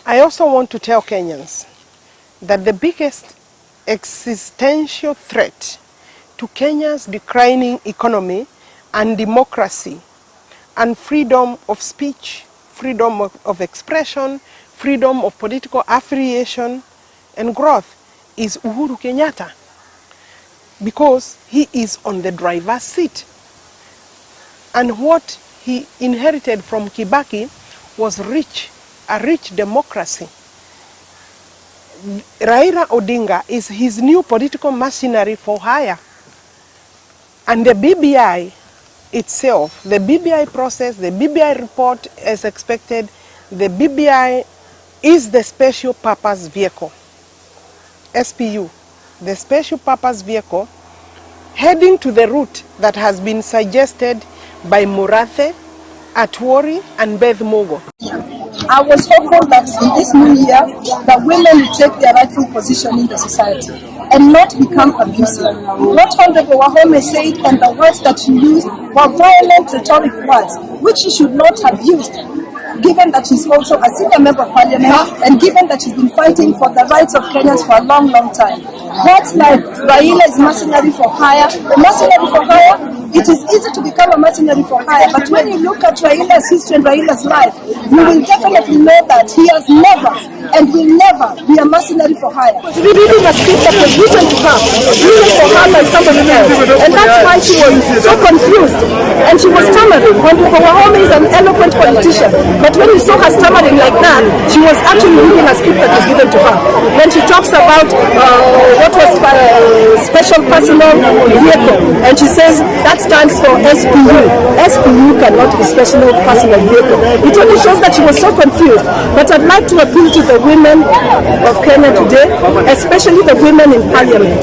I also want to tell Kenyans that the biggest existential threat to Kenya's declining economy and democracy and freedom of speech, freedom of expression, freedom of political affiliation and growth is Uhuru Kenyatta, because he is on the driver's seat. And what he inherited from Kibaki was a rich democracy. Raila Odinga is his new political machinery for hire. And the BBI itself, the BBI process, the BBI report as expected, the BBI is the special purpose vehicle, SPU, the special purpose vehicle heading to the route that has been suggested by Murathe, Atwori and Beth Mogo. I was hopeful that in this new year, the women will take their rightful position in the society and not become abusive. What Honorable Wahome said and the words that she used were violent rhetoric words, which she should not have used, given that she's also a senior member of parliament and given that she's been fighting for the rights of Kenyans for a long, long time. Words like Raila is mercenary for hire, it is easy to become a mercenary for hire, but when you look at Raila's history and Raila's life, you will definitely know that he has never and will never be a mercenary for hire. She was reading a script that was written to her, written for her by somebody else, and that's why she was so confused, and she was stammering. Honorable Wahome is an eloquent politician, but when you saw her stammering like that, she was actually reading a script that was given to her. When she talks about what was special personal vehicle, and she says that stands for SPU. SPU cannot be special personal vehicle. It only shows that she was so confused. But I'd like to appeal to the women of Kenya today, especially the women in parliament.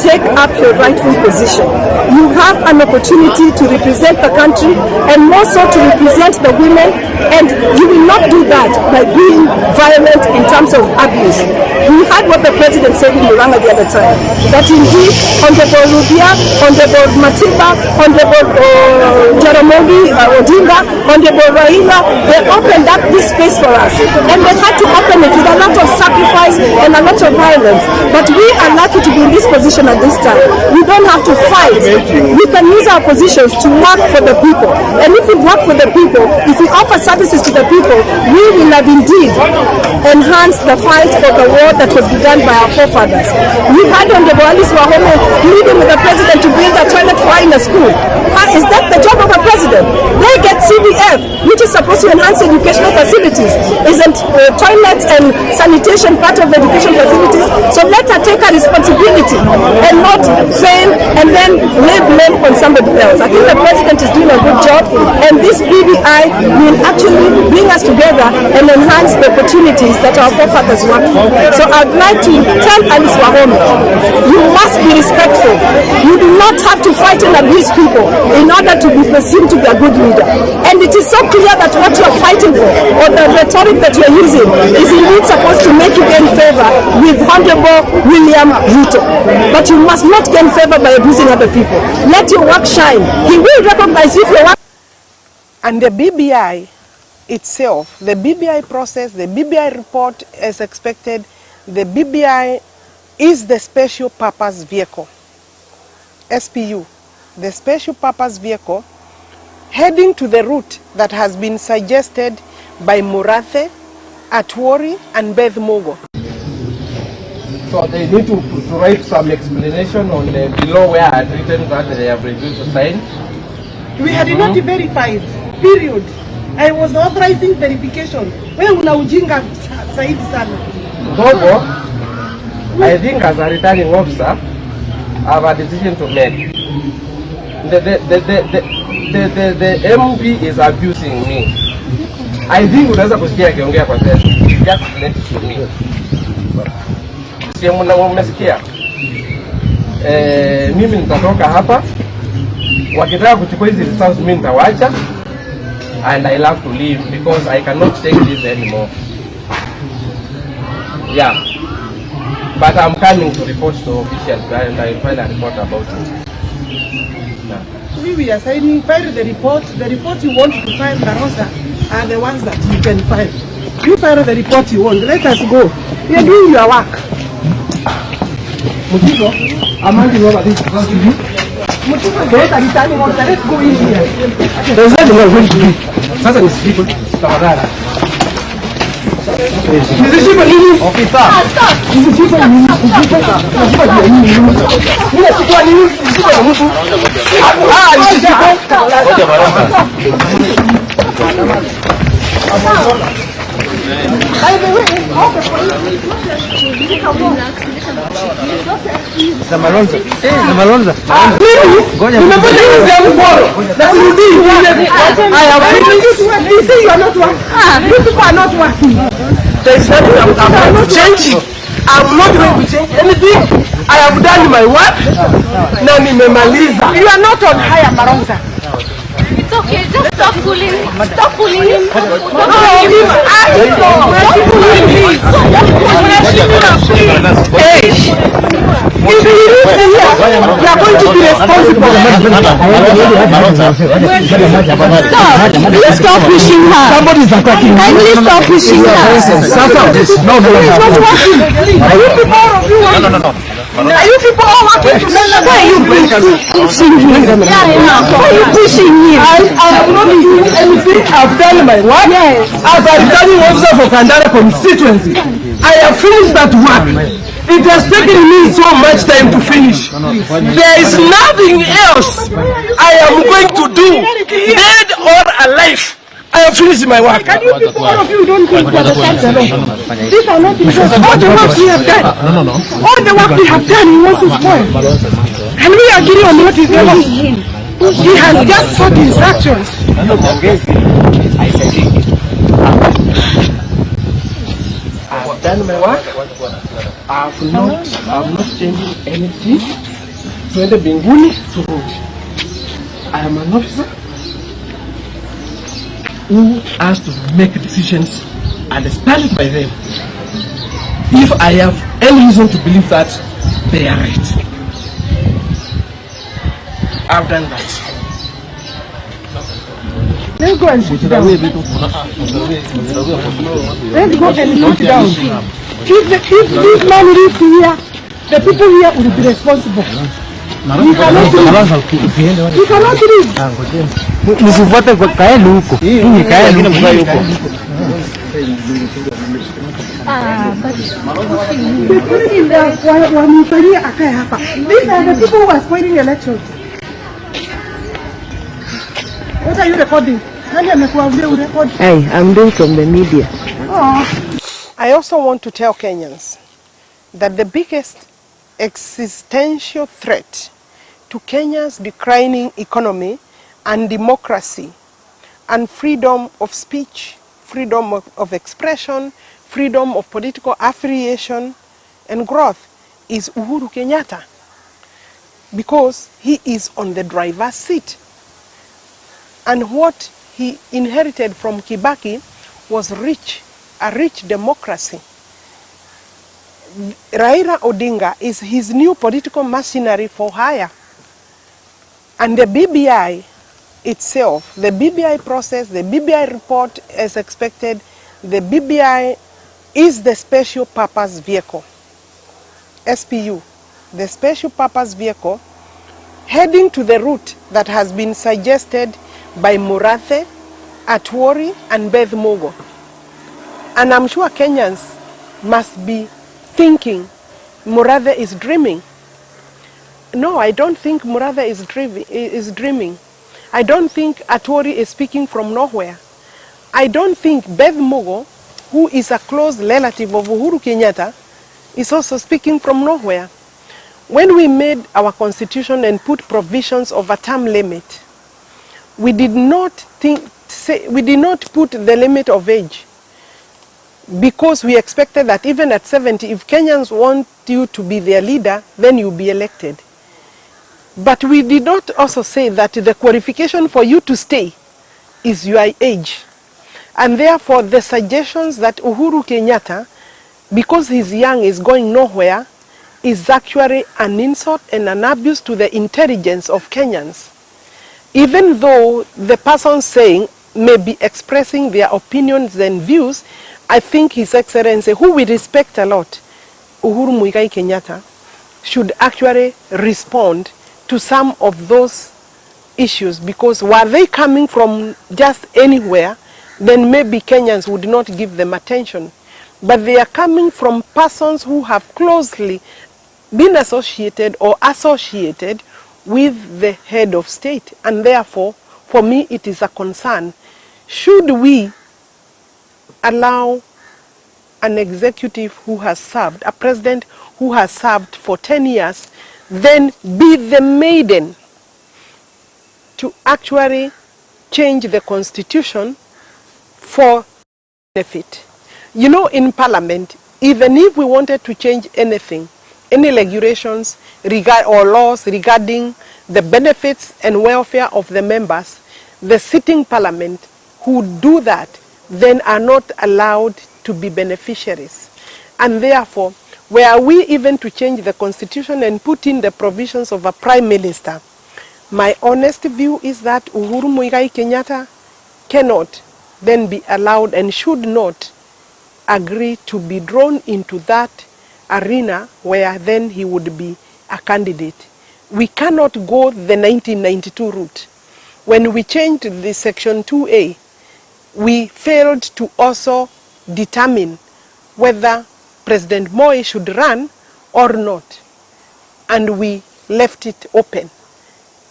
Take up your rightful position. You have an opportunity to represent the country and more so to represent the women, and you will not do that by being violent in terms of abuse. We heard what the president said in Muranga the other time, that indeed Honorable Rudia, Honorable Matiba, Honorable Jaramogi Odinga, Honorable Raila, they opened up this space for us, and they had to open it with a lot of sacrifice and a lot of violence. But we are lucky to be in this position at this time. We don't have to fight. We can use our positions to work for the people, and if we work for the people, if we offer services to the people, we will have indeed enhanced the fight for the war that was begun by our forefathers. We had Honorable Alice Wahome leading with the president to build a toilet for in a school. Is that the job of a president? They get CDF, which is supposed to enhance educational facilities. Isn't toilets and sanitation part of education facilities? So let her take her responsibility and not fail and then lay blame on somebody else. I think the president is doing a good job, and this BBI will actually bring us together and enhance the opportunities that our forefathers worked for. So I'd like to tell Alice Wahome, you must be respectful. You do not have to fight and abuse people in order to be perceived to be a good leader. And it is so clear that what you are fighting for, or the rhetoric that you are using, is indeed supposed to make you gain favor with Honorable William Ruto. But you must not gain favor by abusing other people. Let your work shine. He will recognize you for your work. And the BBI itself, the BBI process, the BBI report as expected, the BBI is the special purpose vehicle, SPU, the special purpose vehicle heading to the route that has been suggested by Murathe, Atwori and Beth Mogo. So they need to write some explanation on the below where I had written that they have refused to sign. We had not verified, period. I was authorizing verification. Where una ujinga saidi sana. Though, I think as a returning officer, I have a decision to make. The MP is abusing me. I think unaweza kusikia akiongea kwa sasa. Just let it to me. Sio mmesikia. Mimi nitatoka hapa. Wakitaka kuchukua hizi results mimi nitawaacha, and I'll have to leave because I cannot take this anymore. Yeah. But I'm coming to report to officials and I'll file a report about it. Yeah. We are saying file the report. The report you want to file, the roster are the ones that you can file. You file the report you want. Let us go. You are doing your work. Mutiko, I'm handing over this to you. Mutiko, let's go in here. There's nothing I'm going to do. Sasa ni sipo. Tafadhali. Nisipo nini? Ofisa. Nisipo nini? Nisipo nini? Nisipo nini? Nisipo mtu. Nisipo. Ngoja baraka. By the way, all the Zamalonza. Zamalonza. Nimepata hizi ya mboro. Na urudi. I have you say you are not working. You people are not working. There is nothing I'm going to change. I'm not going to change anything. I have done my work. Na nimemaliza. You are not on higher Malonza. It's okay, just stop pulling him. Stop pulling him. Stop pulling him. Hey, if he is here, you are going to be responsible. Stop. Please stop pushing her. Somebody is attacking. Kindly stop pushing her. No. It's not working. Are you people all of you? No. Are you people all working together? Why are you pushing him? Why are you pushing him? I am not doing anything. I've done my work. Yes. As a returning officer for Kandara constituency, I have finished that work. It has taken me so much time to finish. There is nothing else I am going to do, dead or alive. I have finished my work. Can you people, all of you don't think for the time alone? These are not because all the work we have done. All the work we have done, he wants to spoil. Can we agree on what is wrong? He has just sought instructions. I've done my work. I'm not changing anything. So the Binguni to vote. I am an officer who has to make decisions and stand by them. If I have any reason to believe that they are right, I've done that. Let's go and sit down. Let's go and sit down. If this man lives here, the people here will be responsible. You cannot leave. You cannot leave. Msifuate kwa kaeni huko. Hii kaeni huko. Wamefanyia akae hapa. These are the people who are spoiling elections. What are you recording? Hey, I'm doing from the media. I also want to tell Kenyans that the biggest existential threat to Kenya's declining economy and democracy and freedom of speech, freedom of expression, freedom of political affiliation and growth is Uhuru Kenyatta, because he is on the driver's seat. And what he inherited from Kibaki was a rich democracy. Raila Odinga is his new political machinery for hire. And the BBI itself, the BBI process, the BBI report as expected, the BBI is the special purpose vehicle, SPU, the special purpose vehicle heading to the route that has been suggested by Murathe, Atwori and Beth Mogo. And I'm sure Kenyans must be thinking Murathe is dreaming. No, I don't think Murathe is dreaming. I don't think Atwori is speaking from nowhere. I don't think Beth Mogo, who is a close relative of Uhuru Kenyatta, is also speaking from nowhere. When we made our constitution and put provisions of a term limit, we did not put the limit of age, because we expected that even at 70, if Kenyans want you to be their leader, then you'll be elected. But we did not also say that the qualification for you to stay is your age. And therefore, the suggestions that Uhuru Kenyatta, because he's young, is going nowhere, is actually an insult and an abuse to the intelligence of Kenyans. Even though the person saying may be expressing their opinions and views, I think His Excellency, who we respect a lot, Uhuru Muigai Kenyatta, should actually respond to some of those issues, because were they coming from just anywhere, then maybe Kenyans would not give them attention. But they are coming from persons who have closely been associated or associated with the head of state, and therefore, for me, it is a concern. Should we allow an executive who has served, a president who has served for 10 years, then be the maiden to actually change the constitution for benefit? You know, in Parliament, even if we wanted to change anything, any regulations or laws regarding the benefits and welfare of the members, the sitting Parliament who do that then are not allowed to be beneficiaries. And therefore, were we even to change the constitution and put in the provisions of a prime minister, my honest view is that Uhuru Muigai Kenyatta cannot then be allowed and should not agree to be drawn into that arena where then he would be a candidate. We cannot go the 1992 route. When we changed the Section 2A, we failed to also determine whether President Moi should run or not, and we left it open.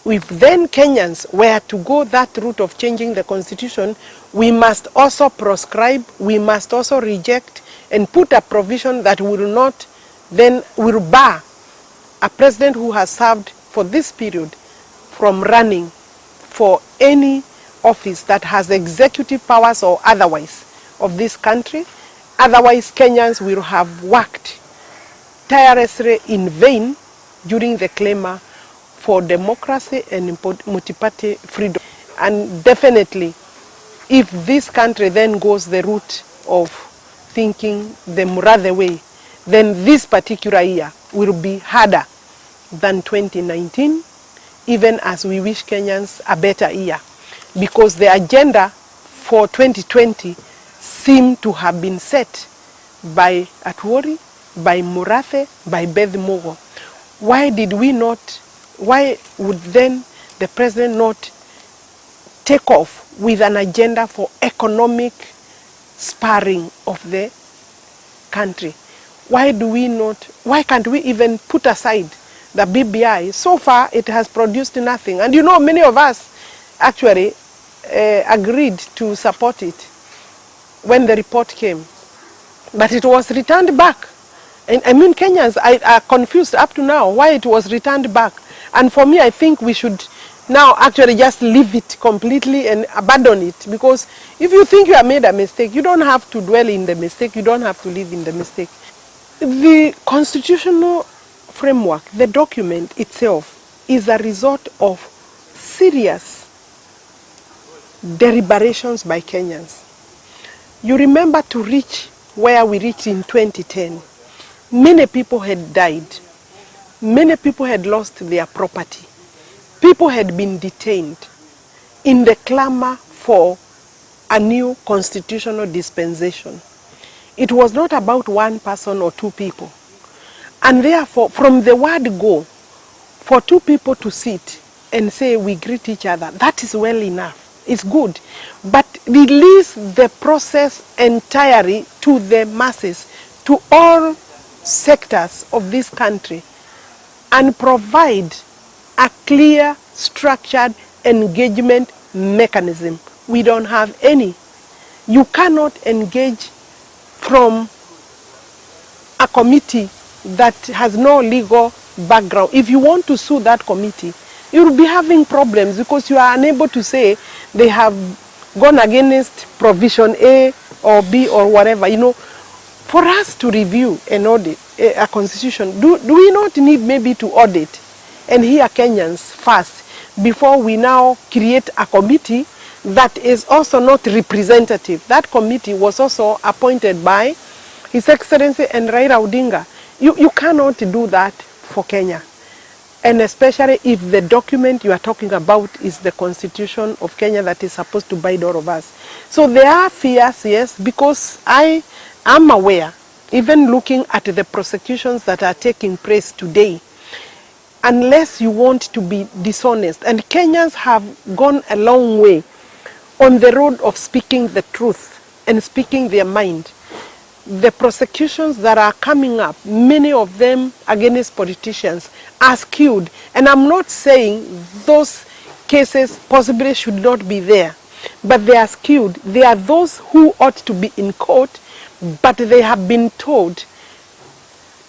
If then Kenyans were to go that route of changing the constitution, we must also proscribe, we must also reject and put a provision that will bar a president who has served for this period from running for any office that has executive powers or otherwise of this country. Otherwise, Kenyans will have worked tirelessly in vain during the clamor for democracy and multi-party freedom. And definitely, if this country then goes the route of thinking the Murathe way, then this particular year will be harder than 2019, even as we wish Kenyans a better year, because the agenda for 2020 seemed to have been set by Atwori, by Murathe, by Beth Mogo. Why would then the president not take off with an agenda for economic sparring of the country? Why can't we even put aside the BBI? So far, it has produced nothing. And you know, many of us actually agreed to support it when the report came. But it was returned back. And I mean, Kenyans are confused up to now why it was returned back. And for me, I think we should now actually just leave it completely and abandon it. Because if you think you have made a mistake, you don't have to dwell in the mistake. You don't have to live in the mistake. The constitutional framework, the document itself, is a result of serious deliberations by Kenyans. You remember, to reach where we reached in 2010, many people had died. Many people had lost their property. People had been detained in the clamor for a new constitutional dispensation. It was not about one person or two people. And therefore, from the word go, for two people to sit and say we greet each other, that is well enough. It's good. But release the process entirely to the masses, to all sectors of this country, and provide a clear, structured engagement mechanism. We don't have any. You cannot engage from a committee that has no legal background. If you want to sue that committee, you will be having problems because you are unable to say they have gone against provision A or B or whatever. You know, for us to review and audit a constitution, do we not need maybe to audit and hear Kenyans first before we now create a committee that is also not representative? That committee was also appointed by His Excellency and Raila Odinga. You cannot do that for Kenya. and especially if the document you are talking about is the Constitution of Kenya that is supposed to bind all of us. So there are fears, yes, because I am aware, even looking at the prosecutions that are taking place today, unless you want to be dishonest, and Kenyans have gone a long way on the road of speaking the truth and speaking their mind. The prosecutions that are coming up, many of them against politicians, are skewed. And I'm not saying those cases possibly should not be there, but they are skewed. They are those who ought to be in court, but they have been told,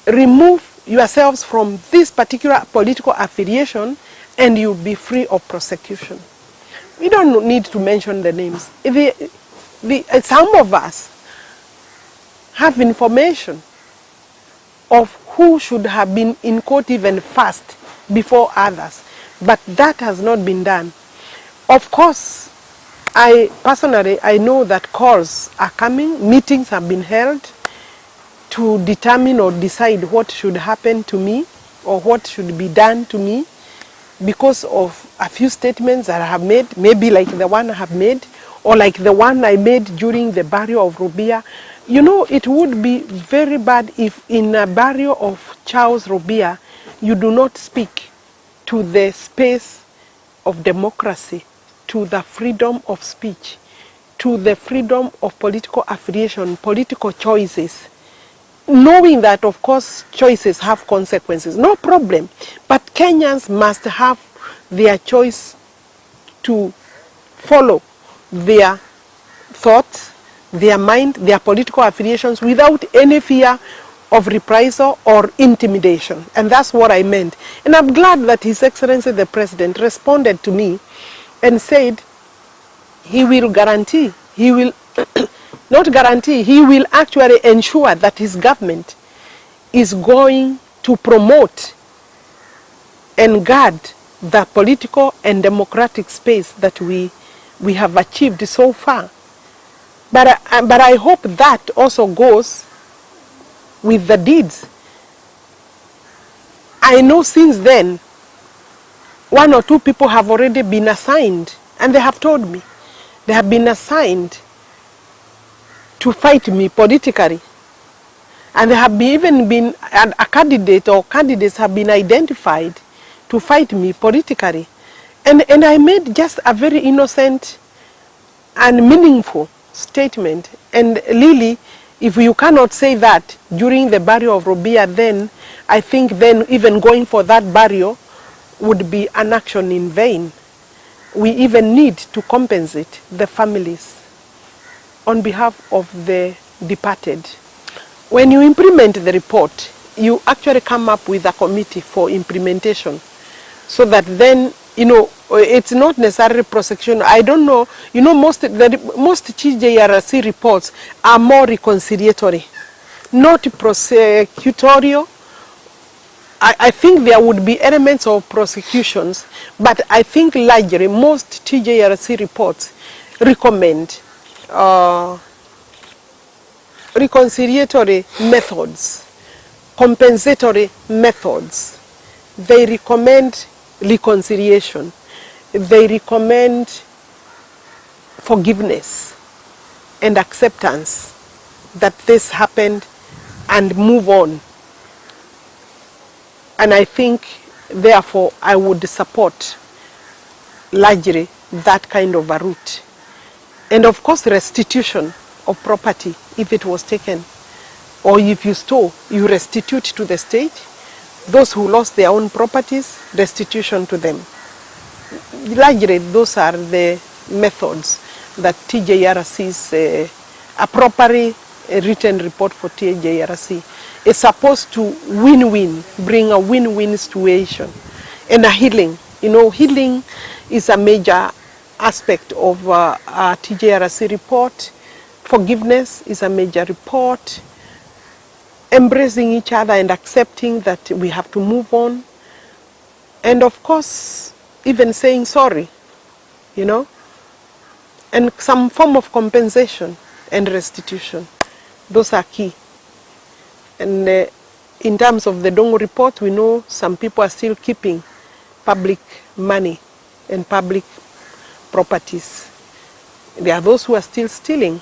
remove yourselves from this particular political affiliation and you'll be free of prosecution. We don't need to mention the names. Some of us have information of who should have been in court even first before others, but that has not been done. Of course, I personally know that calls are coming, meetings have been held to determine or decide what should happen to me or what should be done to me because of a few statements that I have made, maybe like the one I have made or like the one I made during the burial of Rubia. You know, it would be very bad if in a burial of Charles Rubia, you do not speak to the space of democracy, to the freedom of speech, to the freedom of political affiliation, political choices. Knowing that, of course, choices have consequences, no problem. But Kenyans must have their choice to follow their thoughts, their mind, their political affiliations without any fear of reprisal or intimidation. And that's what I meant. And I'm glad that His Excellency the President responded to me and said he will guarantee, he will not guarantee, he will actually ensure that his government is going to promote and guard the political and democratic space that we have achieved so far. But I hope that also goes with the deeds. I know since then, one or two people have already been assigned, and they have told me they have been assigned to fight me politically. And there have even been a candidate or candidates have been identified to fight me politically. And I made just a very innocent and meaningful statement. And Lily, if you cannot say that during the burial of Rubia, then I think then even going for that burial would be an action in vain. We even need to compensate the families on behalf of the departed. When you implement the report, you actually come up with a committee for implementation so that then, you know, it's not necessarily prosecution. I don't know, you know, most TJRC reports are more reconciliatory, not prosecutorial. I think there would be elements of prosecutions, but I think largely most TJRC reports recommend reconciliatory methods, compensatory methods. They recommend reconciliation. They recommend forgiveness and acceptance that this happened and move on. And I think, therefore, I would support largely that kind of a route. And of course, restitution of property if it was taken. Or if you stole, you restitute to the state. Those who lost their own properties, restitution to them. Largely, those are the methods that TJRC's appropriate written report for TJRC is supposed to win-win, bring a win-win situation and a healing. You know, healing is a major aspect of a TJRC report. Forgiveness is a major report. Embracing each other and accepting that we have to move on. And of course, even saying sorry, you know, and some form of compensation and restitution. Those are key. And in terms of the Dongo report, we know some people are still keeping public money and public properties. There are those who are still stealing